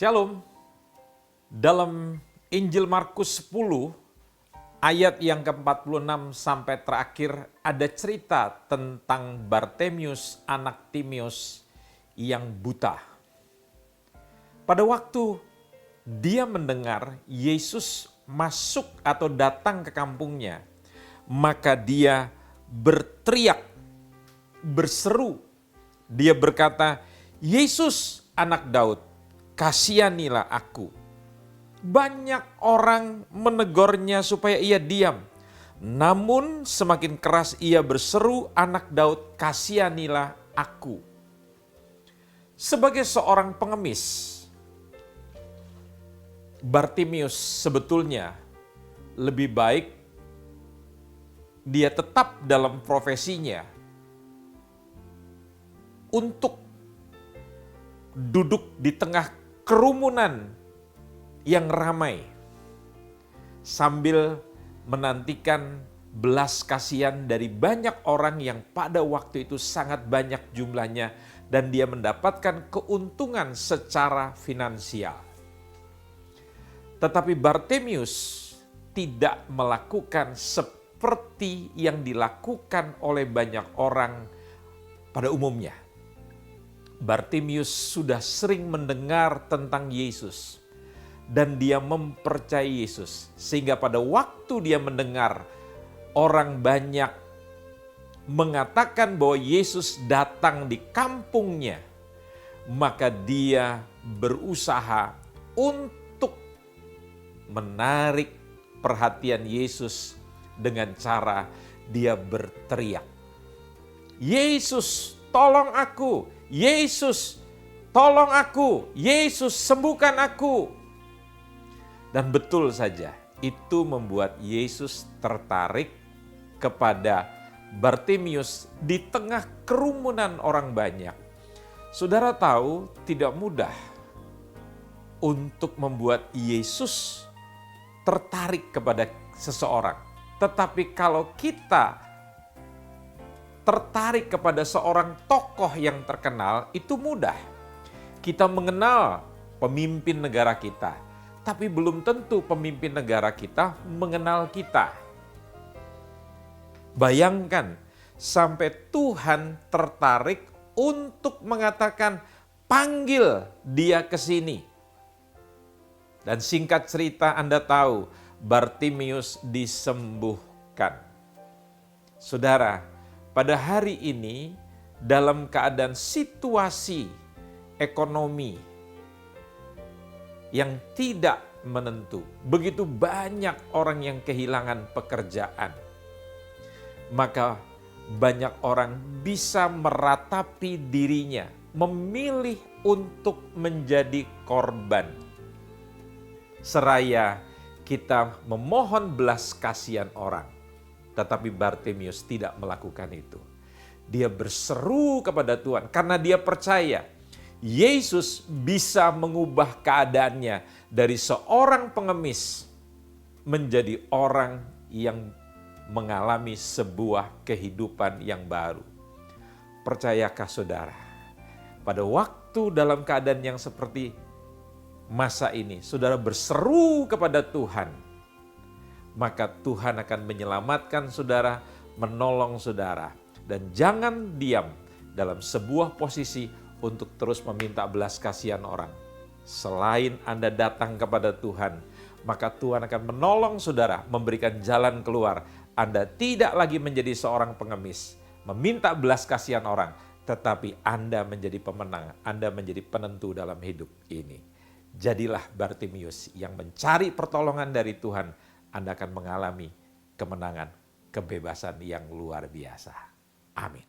Shalom. Dalam Injil Markus 10 ayat yang ke-46 sampai terakhir ada cerita tentang Bartemius anak Timeus yang buta. Pada waktu dia mendengar Yesus masuk atau datang ke kampungnya, maka dia berteriak, berseru. Dia berkata, "Yesus anak Daud, kasihanilah aku." Banyak orang menegurnya supaya ia diam. Namun semakin keras ia berseru, "Anak Daud, kasihanilah aku." Sebagai seorang pengemis, Bartimius sebetulnya lebih baik dia tetap dalam profesinya untuk duduk di tengah kerumunan yang ramai sambil menantikan belas kasihan dari banyak orang yang pada waktu itu sangat banyak jumlahnya dan dia mendapatkan keuntungan secara finansial. Tetapi Bartimius tidak melakukan seperti yang dilakukan oleh banyak orang pada umumnya. Bartimius sudah sering mendengar tentang Yesus dan dia mempercayai Yesus. Sehingga pada waktu dia mendengar orang banyak mengatakan bahwa Yesus datang di kampungnya, maka dia berusaha untuk menarik perhatian Yesus dengan cara dia berteriak, "Yesus, tolong aku! Yesus, tolong aku! Yesus, sembuhkan aku!" Dan betul saja, itu membuat Yesus tertarik kepada Bartimius di tengah kerumunan orang banyak. Saudara tahu, tidak mudah untuk membuat Yesus tertarik kepada seseorang. Tetapi kalau kita tertarik kepada seorang tokoh yang terkenal, itu mudah. Kita mengenal pemimpin negara kita, tapi belum tentu pemimpin negara kita mengenal kita. Bayangkan sampai Tuhan tertarik untuk mengatakan, "Panggil dia ke sini." Dan singkat cerita, Anda tahu, Bartimius disembuhkan. Saudara, pada hari ini dalam keadaan situasi ekonomi yang tidak menentu, begitu banyak orang yang kehilangan pekerjaan, maka banyak orang bisa meratapi dirinya, memilih untuk menjadi korban. Seraya kita memohon belas kasihan orang. Tetapi Bartimius tidak melakukan itu. Dia berseru kepada Tuhan karena dia percaya Yesus bisa mengubah keadaannya dari seorang pengemis menjadi orang yang mengalami sebuah kehidupan yang baru. Percayakah saudara? Pada waktu dalam keadaan yang seperti masa ini, saudara berseru kepada Tuhan, maka Tuhan akan menyelamatkan saudara, menolong saudara. Dan jangan diam dalam sebuah posisi untuk terus meminta belas kasihan orang. Selain Anda datang kepada Tuhan, maka Tuhan akan menolong saudara, memberikan jalan keluar. Anda tidak lagi menjadi seorang pengemis, meminta belas kasihan orang, tetapi Anda menjadi pemenang, Anda menjadi penentu dalam hidup ini. Jadilah Bartimius yang mencari pertolongan dari Tuhan. Anda akan mengalami kemenangan, kebebasan yang luar biasa. Amin.